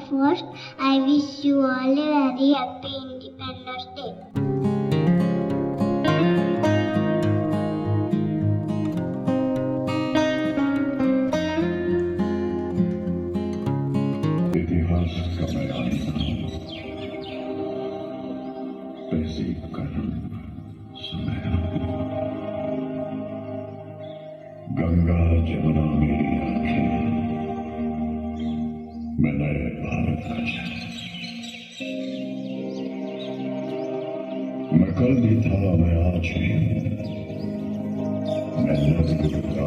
First, I wish you all a very happy Independence Day. इतिहास का मैदान तहजीब का रंग सुनहरा गंगा जमुना मेरी आंखें मैं नए भारत का चेहरा मैं कल भी था मैं आज भी हूं मैं नज़र का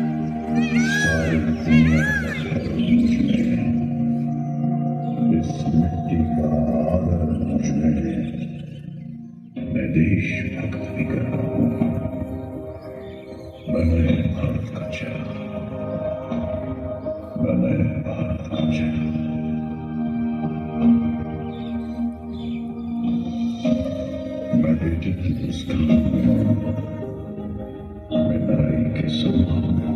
सारी दुनिया इस मिट्टी का आदर मुझमें मैं देशभक्त भी कर रहा हूं मैं नए भारत का चेहरा मैं नए भारत का चेहरा मैं बेटे की मुस्कान में मैं नारी के सम्मान में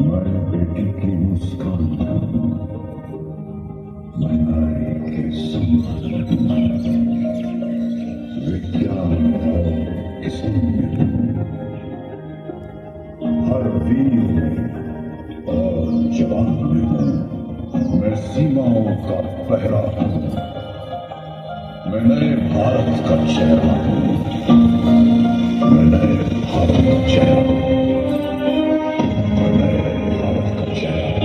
मैं बेटी की मुस्कान मैं नारी के सम्मान विज्ञान और किस्म में हर वीर में और जवान में हूं मैं सीमाओं का पहरा हूं मैं नए भारत का चेहरा हूं मैं नए भारत का चेहरा हूं मैं नए भारत का चेहरा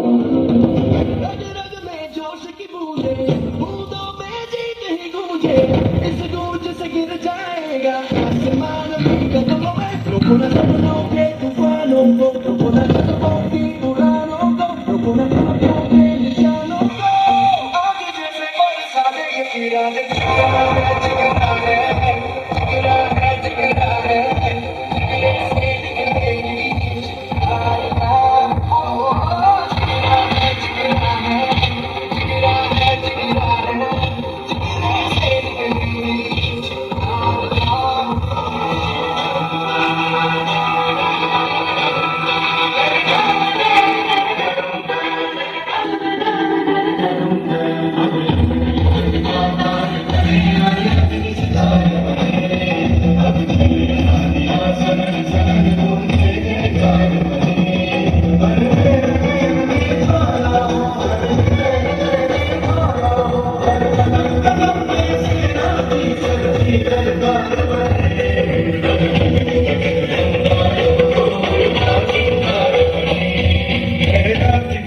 रग रग में जोश की बूंदों में जीत ही गूंजे इस गूंज से गिर जाएगा आसमान भी कदमों में रोको न सपनों के तूफानों को रोको न कदमों की उड़ानों को रोको न ख्वाबों के निशानों को आगे जैसे बरसाने ये इरादे जिगरा है जिगरा है जिगरा है जिगरा है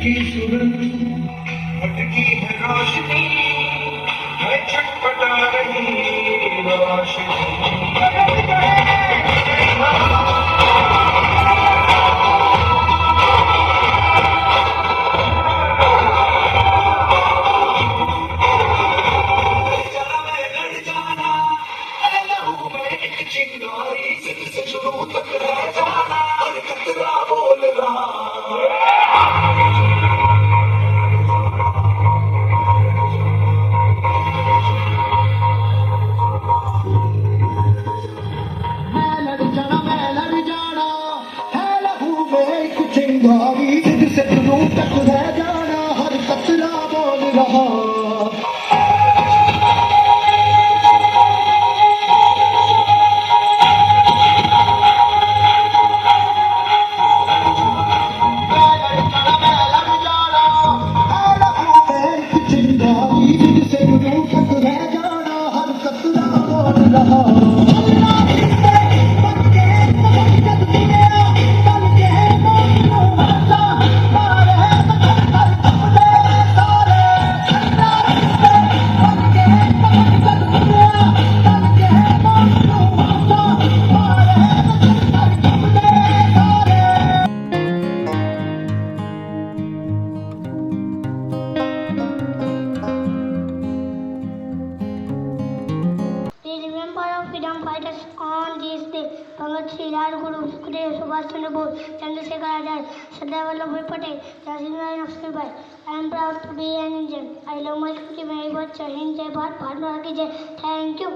की सुगंध भटकी है रोशनी है छटपटा रही रोशनी चिंगारी से शुरू तक रह जाना हर कतरा बोल रहा चिंगारी से शुरू तक रह जाना हर कतरा बोल रहा Freedom fighters on this day. Bhagat Singh, Rajguru, Sukhdev, Subhash Chandra Bose, Chandrasekhar Azad, Sardar Vallabhbhai Patel, Jhansi-Rani Lakshmibai. I am proud to be an Indian. I love my country very much. Jai Hind, Jai Bharat, Bharat Mata ki Jai. Thank you.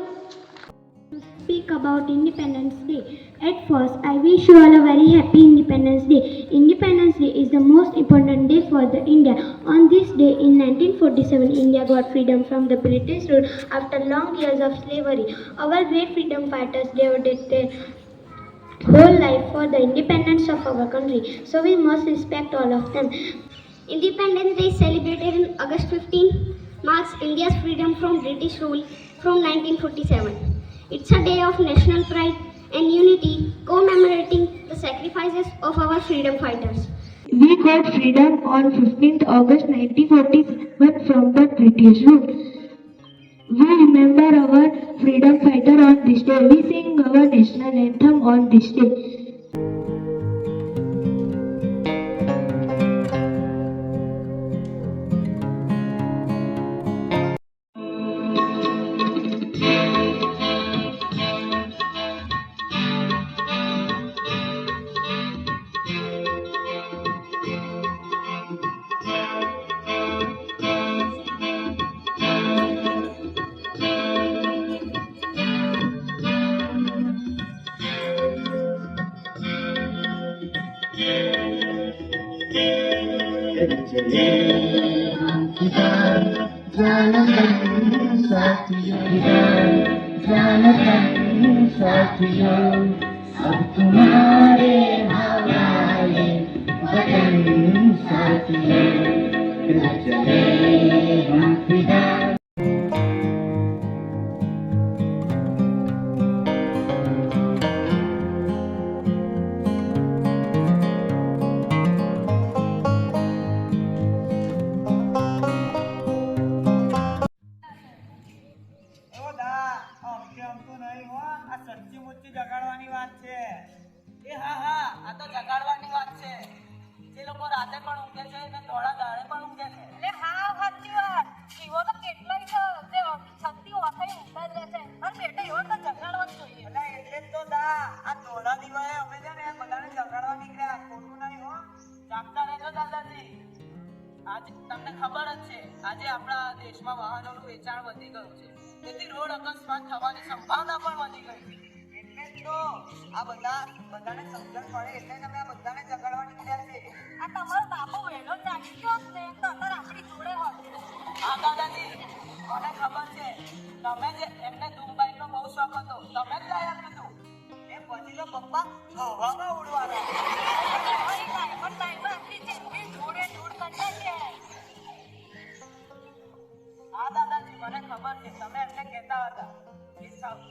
speak about Independence Day. At first, I wish you all a very happy Independence Day. Independence Day is the most important day for the India. On this day in 1947, India got freedom from the British rule after long years of slavery. Our great freedom fighters devoted their whole life for the independence of our country. So we must respect all of them. Independence Day celebrated in August 15 marks India's freedom from British rule from 1947. It's a day of national pride and unity commemorating the sacrifices of our freedom fighters. We got freedom on 15th August 1947 from the British rule. We remember our freedom fighter on this day. We sing our national anthem on this day. એવો દા અમતું નહીં હો આ સચ્ચી મુચ્ચી જગાડવાની વાત છે એ હા આ તો જગાડવાની વાત છે જે લોકો રાતે પણ ઊંઘે છે ને થોડા દાડે પણ ઊંઘે છે એટલે હા સાચી વાત એવો તો કેટલાય છે જે છત્તી ઓથાઈ ઊંઘતા જ રહે છે અને બેટા એવો તો જગાડવાનું જોઈએ એટલે એટલે જ તો દા આ થોડા દિવસે અમે છે ને બધાને જગાડવા નીકળ્યા ખોટું નહીં હો જાગતા રહેજો દાદાજી આજે તમને ખબર જ છે આજે આપણા દેશમાં વાહનોનું વેચાણ વધી ગયું છે તેથી રોડ અકસ્માત થવાની સંભાવના પણ વધી ગઈ છે એટલે જ તો આ બધાને સમજણ પડે એટલે જ અમે આ બધાને જગાડવા નીકળ્યા છે આ તમારો બાપુ વહેલો જાગી ગયો જ ને તો અત્યારે આપણી જોડે હોત હા દાદાજી મને ખબર છે તમે જે એમને દુબઈનો બહુ શોખ હતો તમે જ લાયા કીધું એ પછી તો પપ્પા હવામાં ઉડવાના પણ ટાઈમ આપણી જિંદગી જોડે જોડ કરતા છે હા દાદાજી મને ખબર છે તમે એમને કહેતા હતા કે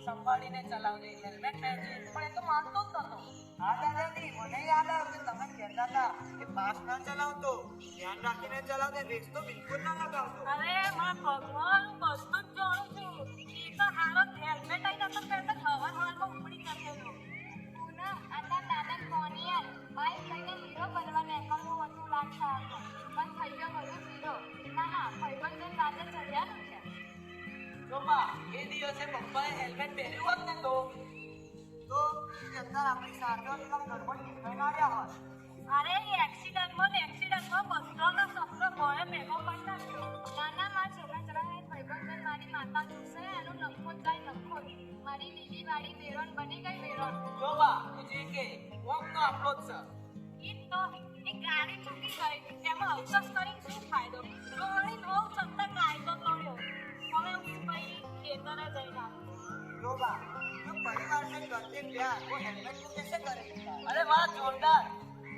સંભાળીને ચલાવજે હેલ્મેટ પહેરજે પણ એ તો માનતો જ નતો હા દાદાજી મને યાદ આવ્યું કે તમે કહેતા હતા કે પાસ ના ચલાવતો ધ્યાન રાખીને ચલાવજે રેસ તો બિલકુલ ના લગાવતો અરે મારા ભગવાન બધું જ જાણું છું એ તો હારો હેલ્મેટ આવી નતો પહેરતો હવામાં ઉપડી નાખેલો તું ના આતા દાદા કોનિયર ભાઈ કઈને હીરો બનવા નીકળવું હતું લાગતા હતો પણ થઈ ગયો બધું હીરો ના ભાઈબંધ રાતે ચડ્યાનું છે જો બા એ દિવસે પપ્પાએ હેલ્મેટ પહેર્યું હોત ને તો અત્યારે આપણી સાથે ગડબડ નીકળી ના રહ્યા હોત અરે એ એક્સિડન્ટમાં બધાનો સપનો ભોળે ભેગો કરી નાખ્યો નાના મારા છોકરા ભાઈબંધ મારી માતા જોશે એનું નખો જાય નખો મારી લીલી વાળી વેરોન બની ગઈ વેરોન જો બા તું જે કે વોક તો આપણો જ છે ઈ તો એ ગાડી ચૂકી ગઈ એમાં અવકાશ કરીને શું ફાયદો રોહણી બહુ સત્તા કાયદો તોડ્યો હવે હું ભાઈ ખેતરે જઈને આવું જો બા જો પરિવાર से करते प्यार वो हेलमेट को कैसे करेगा अरे वाह जोरदार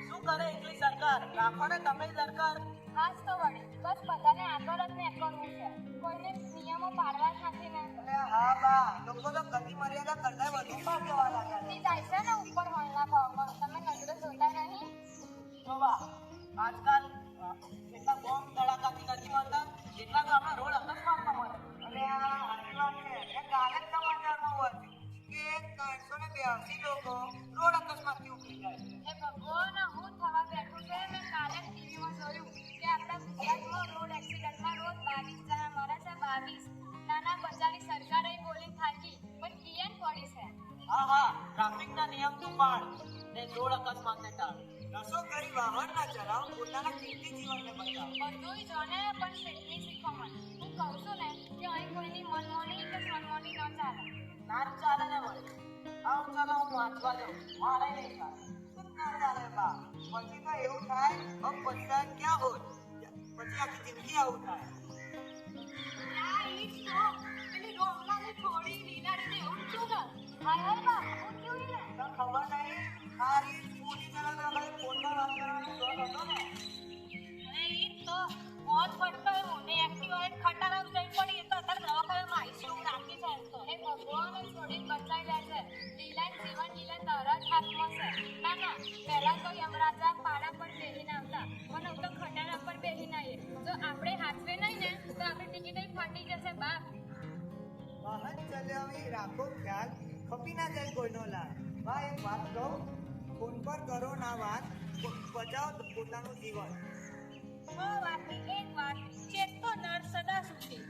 શું કરે એકલી સરકાર રાખો ને તમે સરકાર આજ તો વળી બસ બધાને આગળ જ ને કરવું છે કોઈને નિયમો પાડવા નથી ને અરે હા બા લોકો તો ગતિ મર્યાદા કરતા વધુ પાડવા લાગ્યા ઈ જાય છે ને ઉપર હોલના ભાવમાં તમે નજરે જોતા નહીં જો બા આજકાલ કેટલા બોમ્બ ધડાકાથી નથી મળતા જેટલા તો આપણા રોડ અકસ્માતમાં મળે અરે આ આટલી વાત છે મેં કાલે જ સમાચારમાં હતું કે 382 લોકો રોડ અકસ્માતથી ઉપડી જાય એ ભગવાન હું થવા બેઠું છે મેં કાલે ટીવીમાં જોયું કે આપણા ગુજરાતમાં રોડ એક્સિડન્ટમાં રોજ 22 જણા મરે છે 22 નાના બચાવી સરકારે બોલી થાકી પણ કિયન પડી છે હા ટ્રાફિકના નિયમ તું પાડ ને રોડ અકસ્માતને ટાળ નશો કરી વાહન ના ચલાવ પોતાના કિંમતી જીવનને બચાવ બધું જોને પણ શીખવી શીખો મને હું કહું છું ને કે અહીં કોઈની મનમોની કે સનમોની ન ચાલે ના ચાલે ને વળી. આવું ચાલો હું વાંચવા જાઉં. મારે નહીં થાય. શું ના ચાલે બા? પછી તો એવું થાય પૈસા ક્યાં હોય પછી આખી જિંદગી આવું થાય. આ ઈ તો પેલી રોમલાની થોડી લીલાડીને એવું જ છું ને. હાય હાય બા, હું કેવું ને? તો ખબર નહીં આ રીત પૂરી કરે તો ભાઈ ફોનમાં વાત કરવાનો શોખ હતો ને. અરે ઈ તો મોત ફટકાયું ને એક્ટિવા ખટારામ જઈ પડી એ તો અત્યારે દવાખાનામાં આઈસીયુ રાખી છે એમ તો. એ ભગવાને છોડીને બચાવી લે છે. લીલા જીવન લીલા તારા જ હાથમાં છે. ના ના, પહેલા તો યમરાજા પાડા પર બેહીને આવતા પણ હવે તો ખટારા પર બેહીને આવીએ. જો આપણે હાથવે નહીં ને તો આપણી ટિકિટ ફાટી જશે બાપ. વાહન ચલાવી રાખો ખ્યાલ ખપી ના જાય કોઈનો લાલ. બા એક વાત કહું, ફોન પર કરો ના વાત, બચાવો પોતાનું જીવન. ઓ વાતની એક વાત, ચેતતો નર સદા સુખી.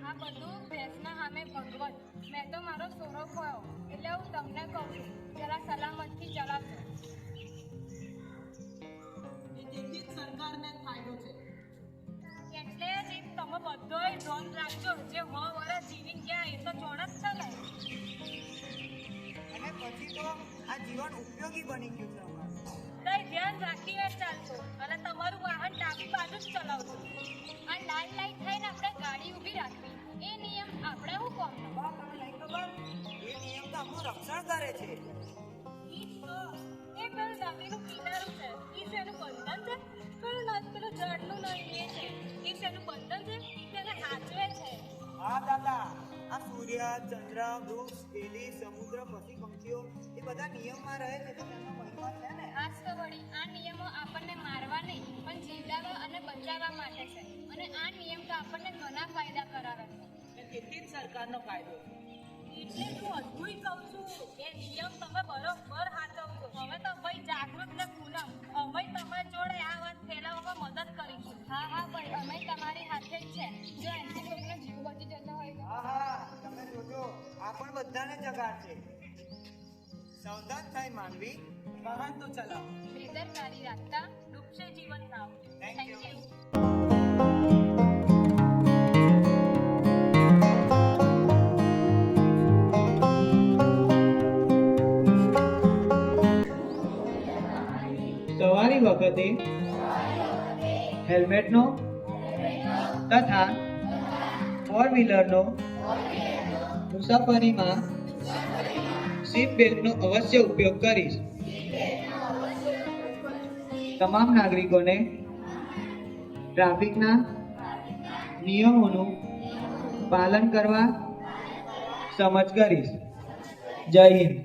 આ બધું ભેંસના સામે ભગવત. મેં તો મારો સોરો ખોયો એટલે હું તમને કહું છું જરા સલામતથી ચલાવજો. એથી સરકારને ફાયદો છે. એટલે જ તમે બધોય ધ્યાન રાખજો. જે 100 વર્ષ જીવી ગયા એ તો જોણ જ છે ને. અને પછી તો આ જીવન ઉપયોગી બની ગયું છે અમારું. તઈ ધ્યાન રાખીને ચાલજો અને તમારું વાહન ડાબી બાજુ જ ચલાવજો. આ લાઈન લાઈન થઈને આપણે ગાડી ઊભી રાખવી એ નિયમ આપણે હું કોમનો. બા તમને નહીં ખબર એ નિયમ તો આપણું રક્ષણ કરે છે. ઈ તો એ પેલું નદીનું કિનારું છે. ઈ શેનું બંધન છે? પેલું ઝાડનું નહીં એ છે. ઈ શેનું બંધન છે? તેને હાચવે છે. હા દાદા, આ સૂર્ય ચંદ્ર વૃક્ષ વેલી સમુદ્ર પશુ પંખીઓ એ બધા નિયમમાં રહે છે તો તેમનો મહિમા છે ને. આજ તો વળી આ નિયમો આપણને મારવા નહીં પણ જીવડાવવા અને બચાવવા માટે છે. અને આ નિયમ તો આપણને ઘણા ફાયદા કરાવે છે. તેથી જ સરકારનો ફાયદો છે. એટલે હું અધૂરી કહું છું એ નિયમ તમે બરોબર સાચવજો. હવે તો ભાઈ જાગૃત ને પૂનમ અમે તમારી જોડે આ વાત ફેલાવવામાં મદદ કરીશું. હા હા ભાઈ, અમે તમારી સાથે જ છે. જો એનાથી કોઈનો જીવ બચી જતો હોય તો. હા હા, તમે જોજો આ પણ બધાને જગાડશે. સાવધાન થઈ માનવી, વાહન તો ચલાવો. બેદરકારી રાખતા ડૂબશે જીવન નાવ. Thank you. સવારી વખતે હેલ્મેટનો તથા ફોર વ્હીલરનો મુસાફરીમાં સીટ બેલ્ટનો અવશ્ય ઉપયોગ કરીશ. તમામ નાગરિકોને ટ્રાફિકના નિયમોનું પાલન કરવા સમજ કરીશ. જય હિન્દ.